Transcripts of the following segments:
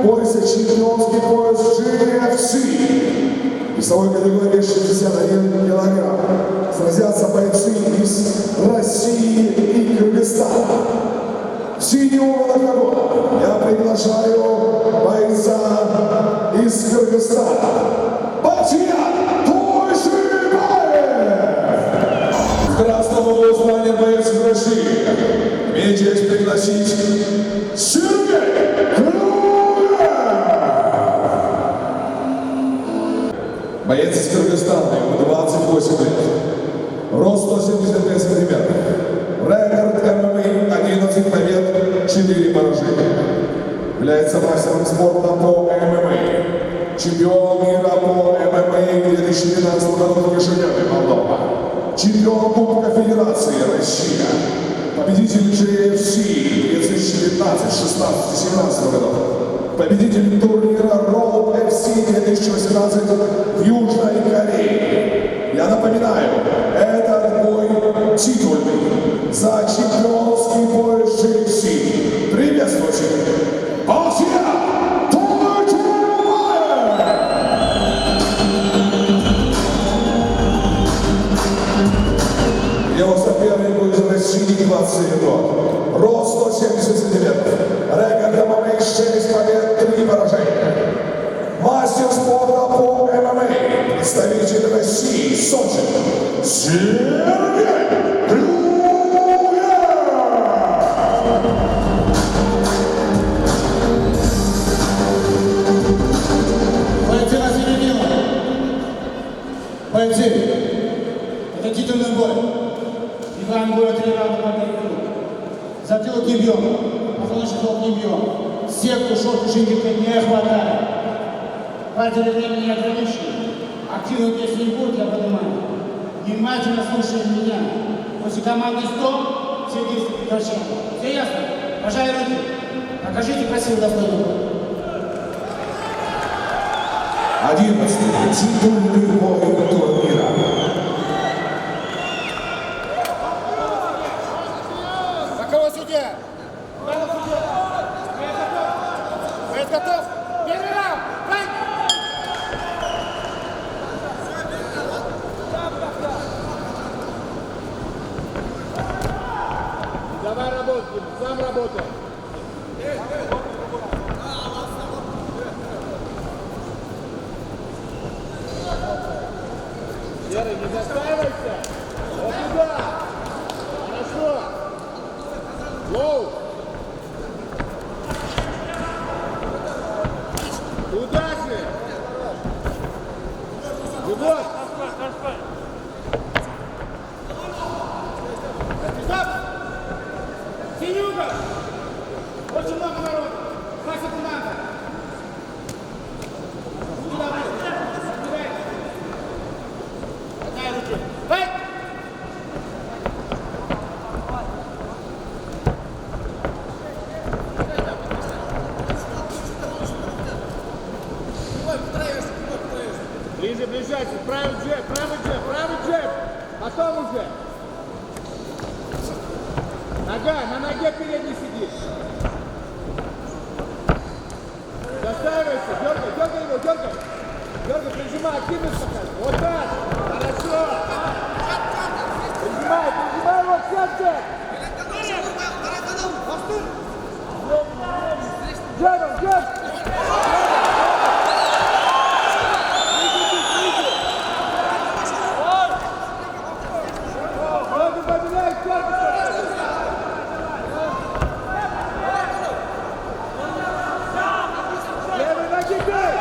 борется чемпионский пояс GFC. Весовой категории 61 килограмм. Сразятся бойцы из России и Кыргызстана. В синем углу я приглашаю бойца из Кыргызстана. Батиян Тойшибаев! В красном углу звания боец из России. Имею честь пригласить Сергей Клюев! Боец из Кыргызстана, ему 28 лет. Рост 175 сантиметров. Рекорд ММА 11 побед, 4 поражения. Является мастером спорта по ММА. Чемпион мира по ММА 2012 года в Кишиневе, Молдова. Чемпион Кубка Федерации Россия. Победитель GFC 2015, 16 и 17 годов. Победитель турнира Road FC 2018 в Южной Корее. Я напоминаю, этот бой титульный за чемпионский пояс GFC. Приветствуйте, Батиян Тойшибаев! Его соперник из России 27 год. Рост 170 сантиметров. Рекорд ММА 6 побед, 3 поражения. Мастер спорта по ММА. Представитель России, Сочи. Сергей Клюев! Бойцы на середину. Бойцы. Это титульный бой. Играем бой 3 раунда по 5 минут. Затылок не бьем, позвоночный столб не бьем. Сетку, шорты, шинки не хватает. Партия времени не ограничена. Активную песню не будет, я понимаю. Внимательно слушаем меня. После команды 100 все действия прекращаем. Все ясно? Пожали руки. Покажите красивый достойный бой. 11-й титульный бой турнира. Какого судья? Боец готов? Первый раунд! Файт! Давай работай, сам работай. Серый, не застаивайся! Вот туда! Хорошо! Лоу! Туда же! Любовь! Стоп! Синюга! Очень много народу! Наша команда! Отдай руки! Файт! Ближе, ближайся, правый джеб, потом уже. Нога, на ноге передней сидишь. Застаивайся, дергай его, дергай, прижимай, активность показывай. Вот так, хорошо. Прижимай его к центру. Джеб. Левой ноги дай!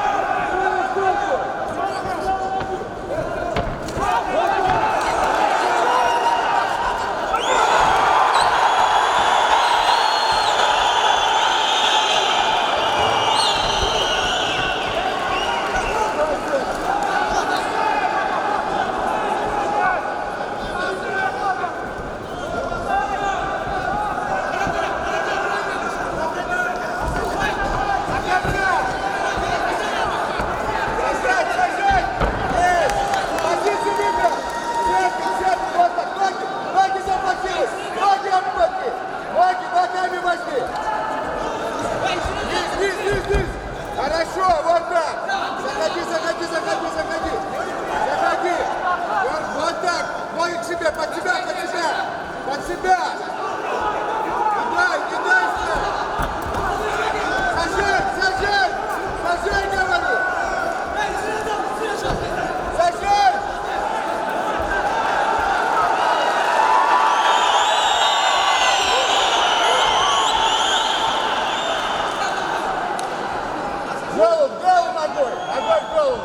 голову ногой! Ногой в голову!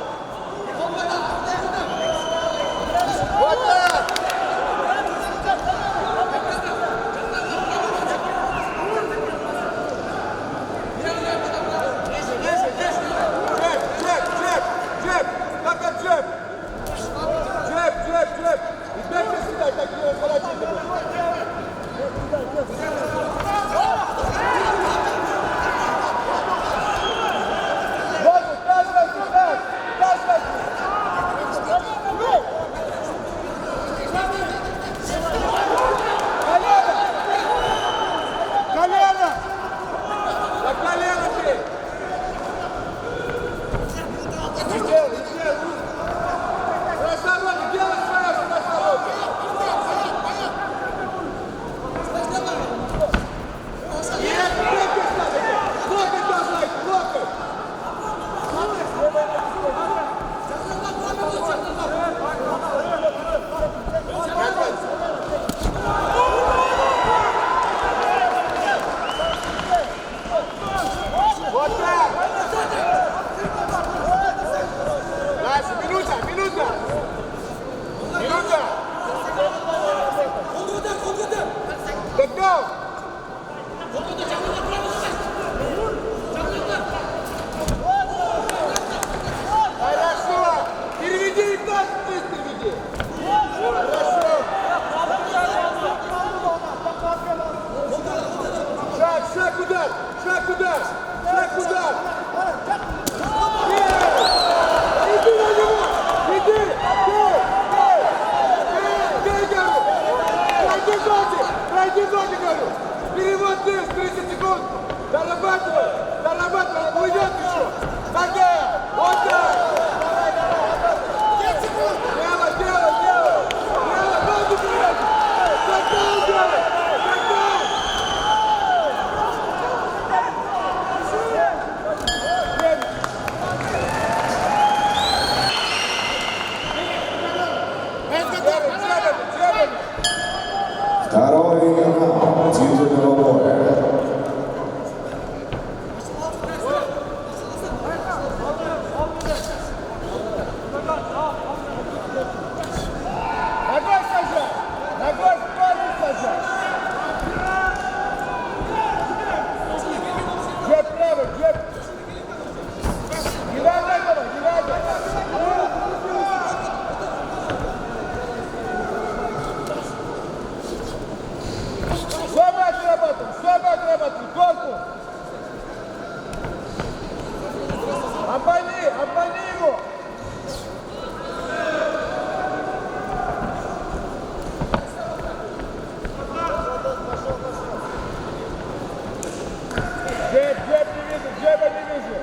Вот так! Джеб! Как от джеб! Джеб! И дальше сюда, так не холодильник. Шаг удар! Иди на него! Иди! Бей, говорю! Пройди сзади, говорю! Перевод здесь, 30 секунд! Дорабатывай! Он уйдет еще! Нога! Вот так! Делай! Ноги вперед! Шаг делай! Второй раунд титульного боя. Ногой сажай! Ногой в корпус сажай! Джеб правый, джеб! Не надо этого, не надо! Слабо отработал, корпус! Обмани его! Джеба не вижу!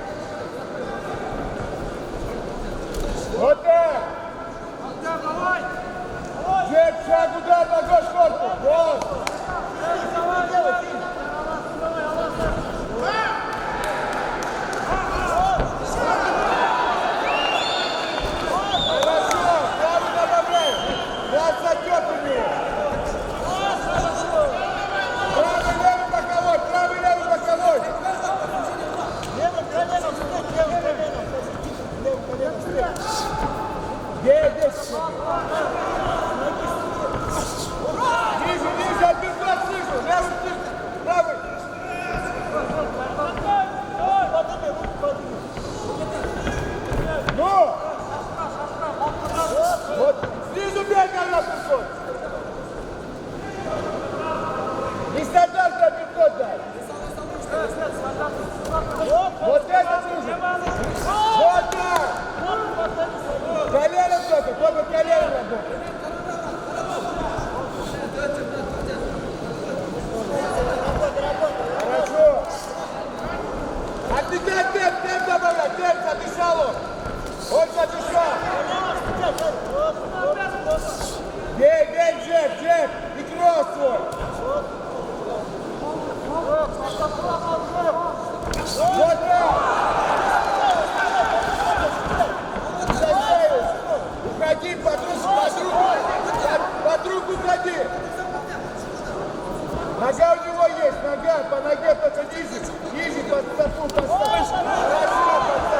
Вот так! Джеб, шаг, удар, ногой в корпус! Вот! Ниже, отбивать ниже, левый ниже, правый. Ну! Вот, снизу бей, когда приходит. Нестандартный обиход дай. Вот это нужно. Вот так. Колено только колено работает. Хорошо. Отдыхай, темп добавляй, темп, задышал он. Он задышал. Бей, джеб, и кросс свой. Вот так. Уходи, подруг уходи. Нога у него есть, нога, по ноге только ниже, под стопу поставь. Хорошо,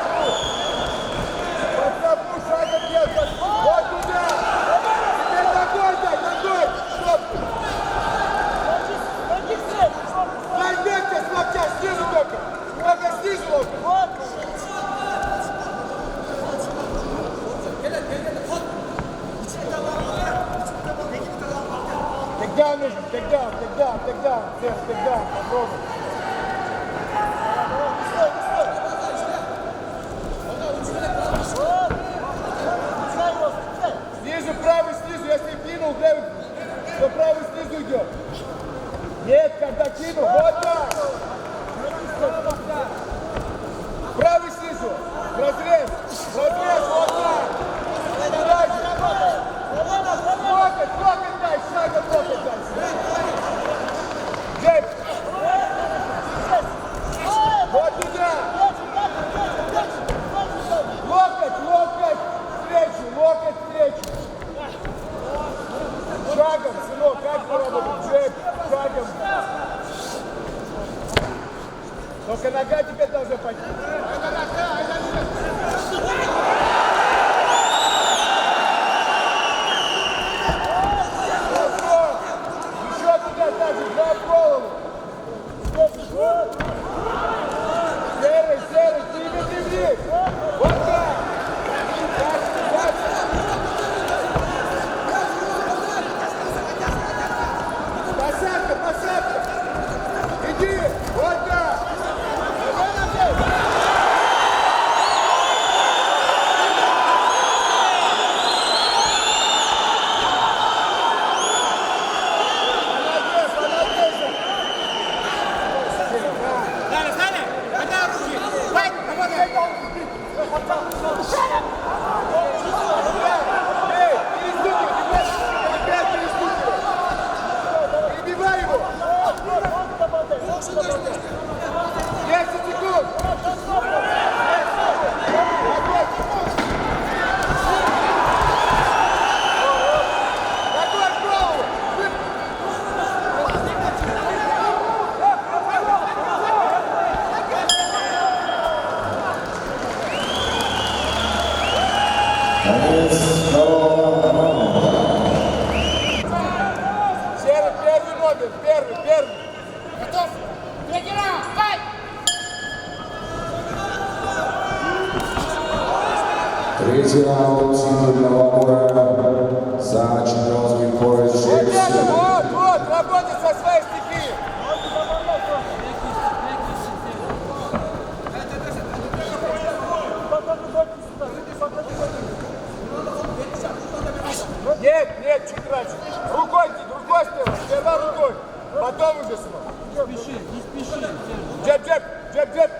тейкдаун, Серж, тейкдаун, попробуй. Снизу, правый снизу, если кинул, левый, то правый снизу идет. Нет, когда кинул, вот так. Правый снизу, разрез, вот так. Дальше. Локоть дай, шагом локоть дай. Джеб. Вот туда. Локоть, встречу. Шагом, сынок, как поработать? Джеб, шагом. Только нога теперь должна пойти. Еще туда также, два в голову. Серый, двигай. Вот так. Посадка. Иди, вот так. Перебивай его! 10 секунд! Готовь голову! Конец второго раунда. Серый, первый номер, первый. Готов? Третий раунд, файт! Третий раунд титульного боя за чемпионский пояс Вот это, Швеции. вот, работай со своей стихией. Нет, чуть раньше. Рукой сперва, сперва рукой. Потом уже сынок. Не спеши. Джеб.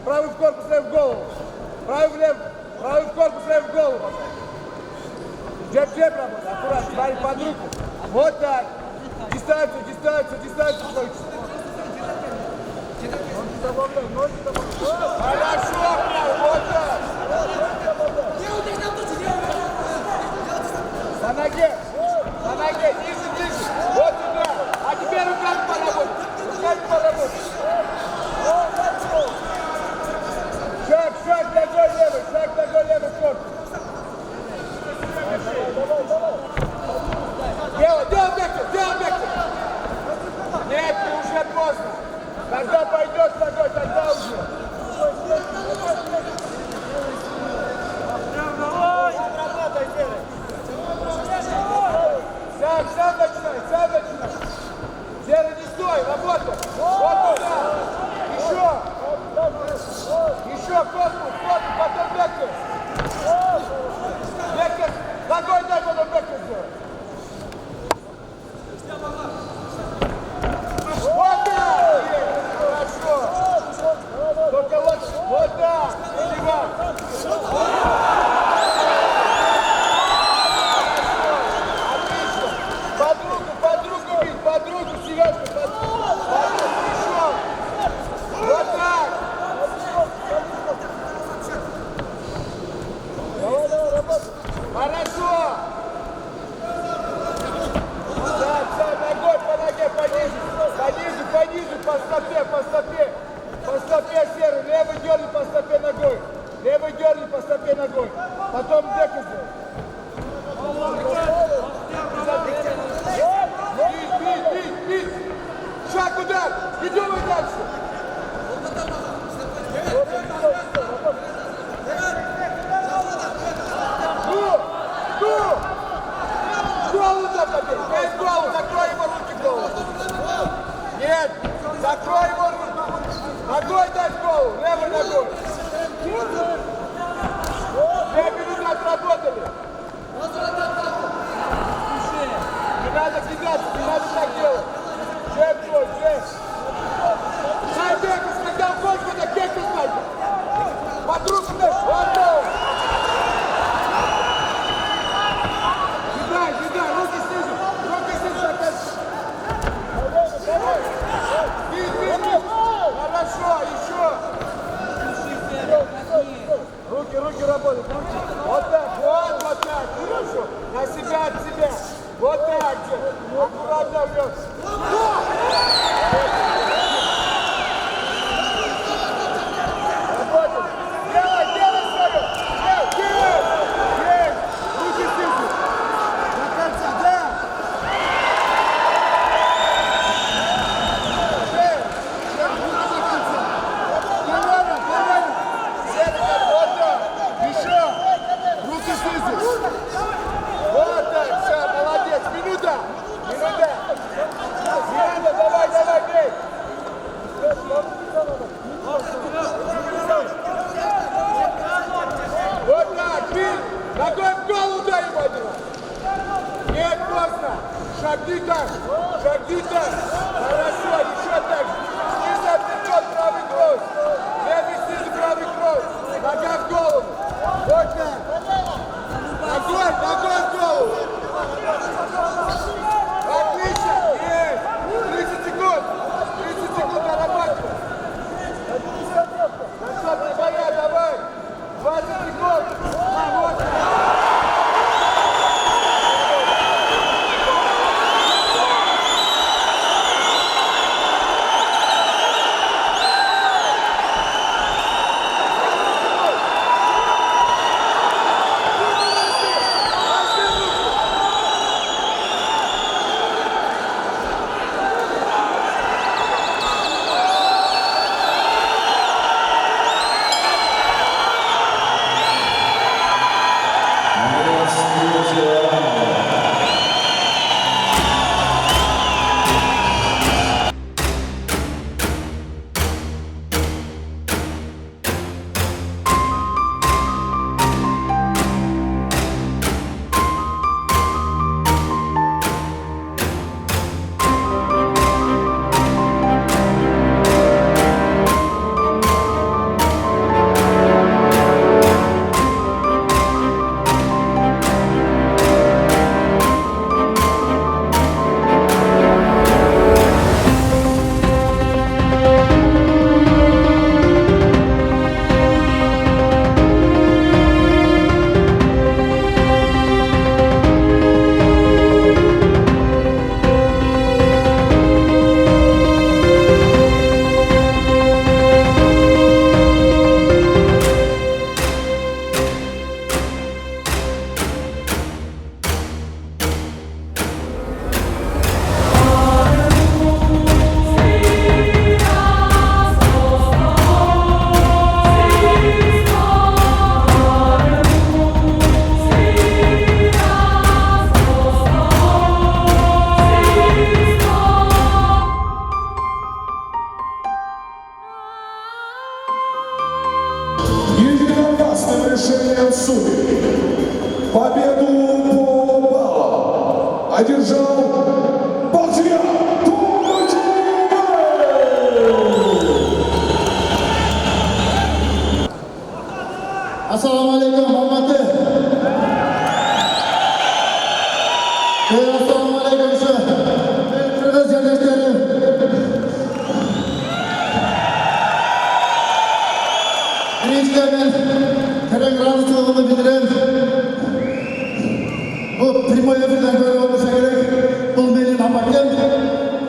Правый в корпус, левый в голову. Правый в корпус, левый в голову. Джеб работай, аккуратно, смотри под руку. Вот так. Дистанцию получится. Хорошо, вот так. На ноге, ниже. Вот туда. А теперь руками поработай. Шаг ногой левый корпус. Делай бэкер. Нет, уже поздно. Когда пойдет ногой, тогда уже. Сам начинай. Серый, не стой, работай. Вот туда. Еще корпус, потом бэкер. Ногой дай, потом бэкер сделай. Вот так! Хорошо! Только вот так! Отлично! Под руку, Сережка! Под руку, еще! Вот так! Хорошо! Так, ногой по ноге, понизу, по стопе, Серый, левый дерни по стопе ногой, потом бэкер сделай. Бить, шаг, удар, идем и дальше. Голову так побей, голову, закрой его руки голову. работать. Вот так, вот так. Хорошо. На себя, от себя. Вот так же. Аккуратно вниз. Работай. Делай свое. Делай. Есть. Руки снизу. До конца, да. Еще! Руки снизу! Вот так, все, молодец! Минута! Минута! Давай, бей! Вот так, бей! Ногой в голову дай ему один раз! Нет, поздно! Шагни так! Хорошо, еще так! Снизу отвечет правый кросс! Левый снизу правый кросс! Нога в голову! Вот так! Ногой в голову! Отлично! Есть! 30 секунд! 30 секунд нарабатывай! Концовка боя, давай! 20 секунд! Вот так! Единогласным решением судей победу по баллам одержал Балтия Тумачева! Assalomu alaykum, Muhammad. Assalomu alaykum, Qirg'iz yurtdoshlarim. Birinchidan men terak rozichiligimni bildiraman. Bu primoy efirdan ko'rib bo'lsa kerak. Bu mening apakim.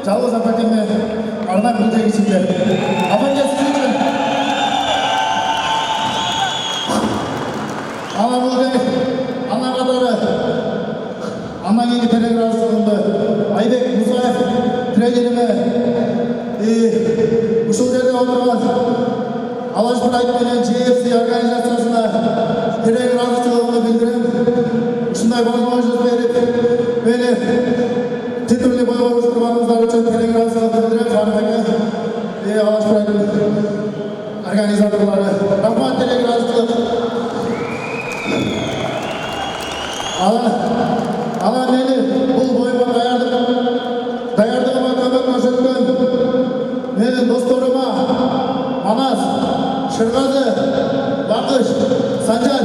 Jalg'iz apakimni arnab bildirgisi keldi. Apaka siz uchun ana bo'ldi, ana qatori, ana keyingi terak rozichiligimni Aybek Musayev trenerimi, o'sha yerda o'tirgan Alash Pride JFC organizatsiyasida terak rozichiligimni bildiraman. Shunday возможность berib, meni titulli bo'y o'yinchilarimizlar uchun terak rozichiligimni bildiraman. Farq aka, Alash Pride organizatorlari, rahmat terak rozichilik. Ana meni bu bo'yga tayyorligimga ko'mak ko'rsatgan meni do'stlarimga Manas, Shirg'azi, Baqish, Sanjar